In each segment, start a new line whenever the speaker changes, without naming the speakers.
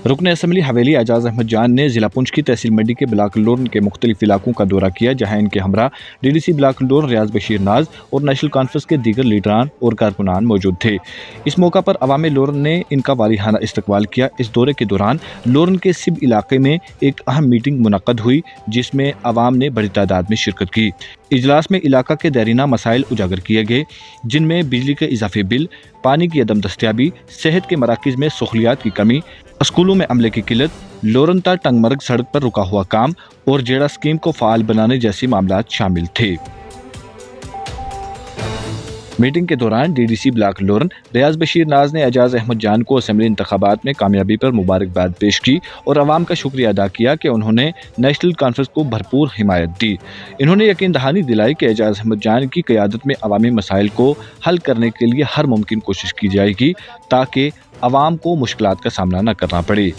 रुकन असम्बली हवेली एजाज अहमद जान ने जिला पुंछ की तहसील मंडी के ब्लाक लोरन के मुख्तलिफ इलाकों का दौरा किया, जहाँ इनके हमरा DDC ब्लाक लोरन रियाज बशीर नाज और नेशनल कॉन्फ्रेंस के दीगर लीडरान और कारकुनान मौजूद थे। इस मौका पर अवाम लोरन ने इनका वालिहाना इस्तकबाल किया। इस दौरे के दौरान लोरन के सिब इलाके में एक अहम मीटिंग मुनक्कद हुई, जिसमें अवाम ने बड़ी तादाद में शिरकत की। इजलास में इलाका के देरीना मसाइल उजागर किए गए, जिनमें बिजली के इजाफी बिल, पानी की अदम दस्तियाबी, सेहत के मराकज़ में सहूलियात की कमी, स्कूलों में अमले की किल्लत, लोरनता टंगमर्ग सड़क पर रुका हुआ काम और जेड़ा स्कीम को फाल बनाने जैसे मामलात शामिल थे। मीटिंग के दौरान DDC ब्लाक लोरन रियाज बशीर नाज ने एजाज अहमद जान को असम्बली इंतखाबात में कामयाबी पर मुबारकबाद पेश की और अवाम का शुक्रिया अदा किया कि उन्होंने नेशनल कॉन्फ्रेंस को भरपूर हिमायत दी। इन्होंने यकीन दहानी दिलाई कि एजाज अहमद जान की क़यादत में अवामी मसाइल को हल करने के लिए हर मुमकिन कोशिश की जाएगी, ताकि अवाम को मुश्किलात का सामना न करना पड़े।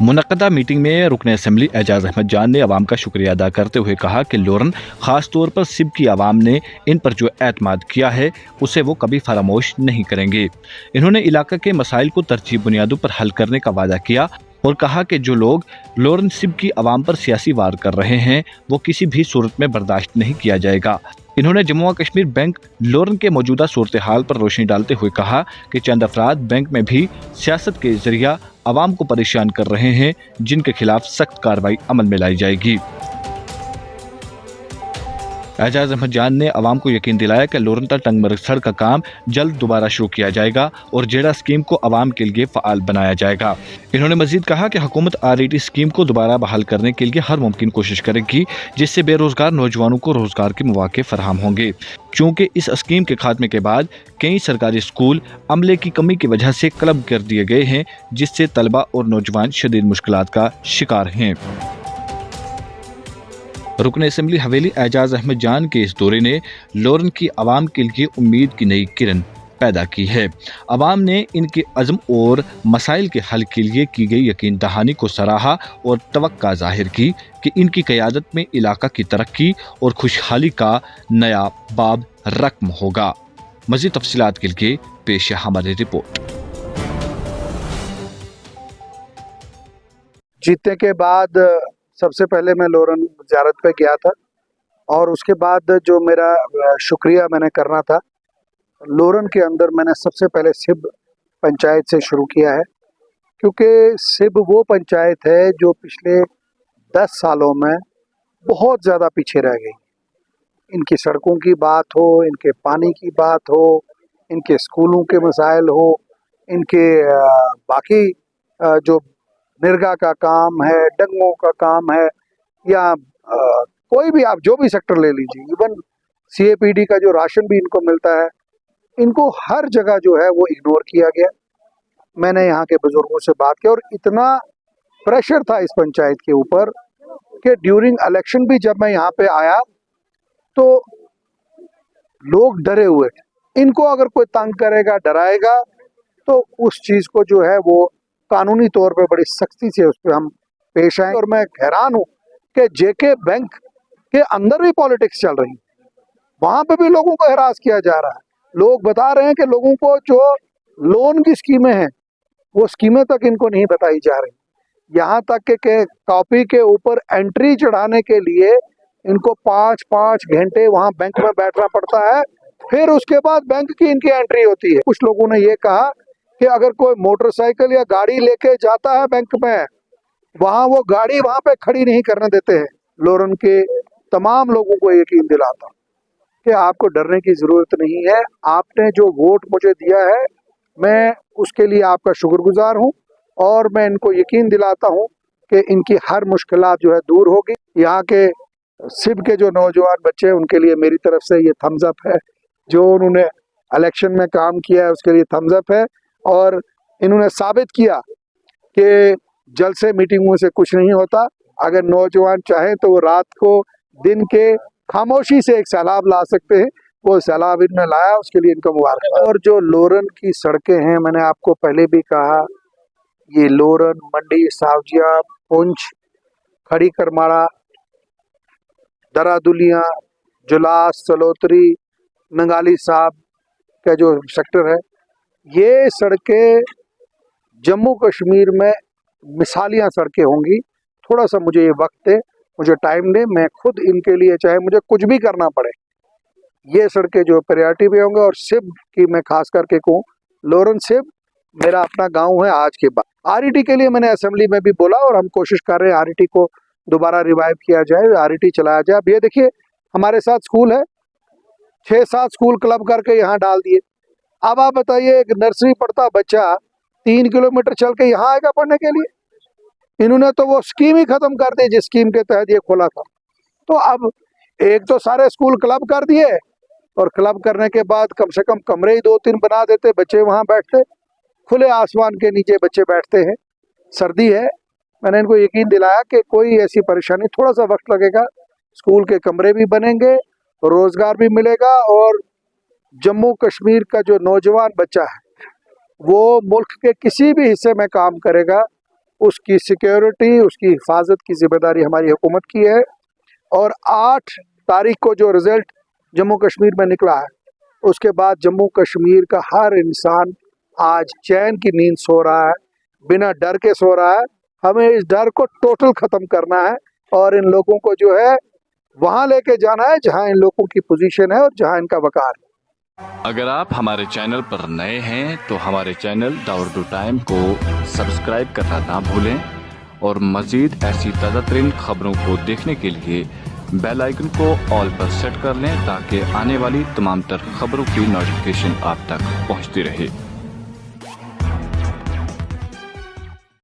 मुनक्कदा मीटिंग में रुकन असम्बली एजाज अहमद जान ने अवाम का शुक्रिया अदा करते हुए कहा कि लोरन ख़ास तौर पर सिब की आवाम ने इन पर जो एतमाद किया है उसे वो कभी फरामोश नहीं करेंगे। इन्होंने इलाका के मसाइल को तरजीह बुनियादों पर हल करने का वादा किया और कहा कि जो लोग लोरन सिब की आवाम पर सियासी वार कर रहे हैं वो किसी भी सूरत में बर्दाश्त नहीं किया जाएगा। इन्होंने जम्मू और कश्मीर बैंक लोरन के मौजूदा सूरत हाल पर रोशनी डालते हुए कहा कि चंद अफराद बैंक में भी सियासत के जरिया आवाम को परेशान कर रहे हैं, जिनके खिलाफ सख्त कार्रवाई अमल में लाई जाएगी। एजाज अहमद जान ने अवाम को यकीन दिलाया कि लोरनता टंगमर्ग सड़क का काम जल्द दोबारा शुरू किया जाएगा और जेड़ा स्कीम को अवाम के लिए फ़ाल बनाया जाएगा। इन्होंने मजीद कहा कि हुकूमत RET स्कीम को दोबारा बहाल करने के लिए हर मुमकिन कोशिश करेगी, जिससे बेरोजगार नौजवानों को रोजगार के मौके फराहम होंगे, क्योंकि इस स्कीम के खात्मे के बाद कई सरकारी स्कूल अमले की कमी की वजह से क्लब कर दिए गए हैं, जिससे तलबा और नौजवान शदीद मुश्किलात का शिकार हैं। रुकन असम्बली हवेली एजाज अहमद जान के इस दौरे ने लोरन की आवाम के लिए उम्मीद की नई किरण पैदा की है। अवाम ने इनके अज़्म और मसाइल के हल के लिए की गई यकीन दहानी को सराहा और तवक्का जाहिर की कि इनकी क़यादत में इलाका की तरक्की और खुशहाली का नया बाब रकम होगा। मज़ीद तफसीलात के लिए पेश है हमारी रिपोर्ट।
जीतने के बाद सबसे पहले मैं लोरन ज़ियारत पे गया था और उसके बाद जो मेरा शुक्रिया मैंने करना था, लोरन के अंदर मैंने सबसे पहले सिब पंचायत से शुरू किया है, क्योंकि सिब वो पंचायत है जो पिछले 10 सालों में बहुत ज़्यादा पीछे रह गई। इनकी सड़कों की बात हो, इनके पानी की बात हो, इनके स्कूलों के मसाइल हो, इनके बाकी जो निर्गा का काम है, डंगों का काम है, या कोई भी आप जो भी सेक्टर ले लीजिए, इवन CAPD का जो राशन भी इनको मिलता है, इनको हर जगह जो है वो इग्नोर किया गया। मैंने यहाँ के बुजुर्गों से बात की और इतना प्रेशर था इस पंचायत के ऊपर कि ड्यूरिंग इलेक्शन भी जब मैं यहाँ पे आया तो लोग डरे हुए थे। इनको अगर कोई तंग करेगा, डराएगा, तो उस चीज़ को जो है वो कानूनी तौर पे बड़ी सख्ती से उस पर हम पेश आए। और मैं हैरान हूँ कि JK बैंक के अंदर भी पॉलिटिक्स चल रही है, वहाँ पे भी लोगों को हरास किया जा रहा है। लोग बता रहे हैं कि लोगों को जो लोन की स्कीमें हैं वो स्कीमें तक इनको नहीं बताई जा रही। यहाँ तक कि कॉपी के ऊपर एंट्री चढ़ाने के लिए इनको 5-5 घंटे वहाँ बैंक में बैठना पड़ता है, फिर उसके बाद बैंक की इनकी एंट्री होती है। कुछ लोगों ने ये कहा कि अगर कोई मोटरसाइकिल या गाड़ी लेके जाता है बैंक में, वहाँ वो गाड़ी वहाँ पे खड़ी नहीं करने देते हैं। लोरन के तमाम लोगों को यकीन दिलाता हूँ कि आपको डरने की ज़रूरत नहीं है। आपने जो वोट मुझे दिया है, मैं उसके लिए आपका शुक्रगुजार हूँ और मैं इनको यकीन दिलाता हूँ कि इनकी हर मुश्किलात जो है दूर होगी। यहाँ के सिब के जो नौजवान बच्चे हैं उनके लिए मेरी तरफ से ये थम्स अप है। जो उन्होंने इलेक्शन में काम किया है उसके लिए थम्स अप है, और इन्होंने साबित किया कि जलसे मीटिंगों से कुछ नहीं होता। अगर नौजवान चाहें तो वो रात को दिन के खामोशी से एक सैलाब ला सकते हैं, वो सैलाब इनमें लाया, उसके लिए इनको मुबारक। और जो लोरन की सड़कें हैं, मैंने आपको पहले भी कहा, ये लोरन, मंडी, सावजिया, पुंछ, खड़ी करमाड़ा, दरादुलिया, जुलास, सलोतरी, नंगाली साहब का जो सेक्टर है, ये सड़कें जम्मू कश्मीर में मिसालियाँ सड़कें होंगी। थोड़ा सा मुझे ये वक्त दे, मुझे टाइम दे, मैं खुद इनके लिए चाहे मुझे कुछ भी करना पड़े, ये सड़कें जो प्रायोरिटी पे होंगे। और सिब की मैं खास करके कहूँ, लोरन सिब मेरा अपना गांव है आज के बाद। आरईटी के लिए मैंने असेंबली में भी बोला और हम कोशिश कर रहे हैं आरईटी को दोबारा रिवाइव किया जाए, आरईटी चलाया जाए। अब ये देखिए हमारे साथ स्कूल है, 6-7 स्कूल क्लब करके यहाँ डाल दिए। अब आप बताइए एक नर्सरी पढ़ता बच्चा 3 किलोमीटर चल के यहाँ आएगा पढ़ने के लिए? इन्होंने तो वो स्कीम ही खत्म कर दी जिस स्कीम के तहत ये खोला था। तो अब एक तो सारे स्कूल क्लब कर दिए और क्लब करने के बाद कम से कम कमरे ही 2-3 बना देते, बच्चे वहां बैठते, खुले आसमान के नीचे बच्चे बैठते हैं। सर्दी है, मैंने इनको यकीन दिलाया कि कोई ऐसी परेशानी, थोड़ा सा वक्त लगेगा, स्कूल के कमरे भी बनेंगे, रोजगार भी मिलेगा और जम्मू कश्मीर का जो नौजवान बच्चा है वो मुल्क के किसी भी हिस्से में काम करेगा, उसकी सिक्योरिटी, उसकी हिफाजत की जिम्मेदारी हमारी हुकूमत की है। और 8 तारीख को जो रिजल्ट जम्मू कश्मीर में निकला है, उसके बाद जम्मू कश्मीर का हर इंसान आज चैन की नींद सो रहा है, बिना डर के सो रहा है। हमें इस डर को टोटल ख़त्म करना है और इन लोगों को जो है वहाँ लेके जाना है जहाँ इन लोगों की पोजीशन है और जहाँ इनका वकार है।
अगर आप हमारे चैनल पर नए हैं तो हमारे चैनल द उर्दू टाइम को सब्सक्राइब करना ना भूलें और मज़ीद ऐसी ताज़ा तरीन खबरों को देखने के लिए बेल आइकन को ऑल पर सेट कर लें ताकि आने वाली तमाम तर खबरों की नोटिफिकेशन आप तक पहुंचती रहे।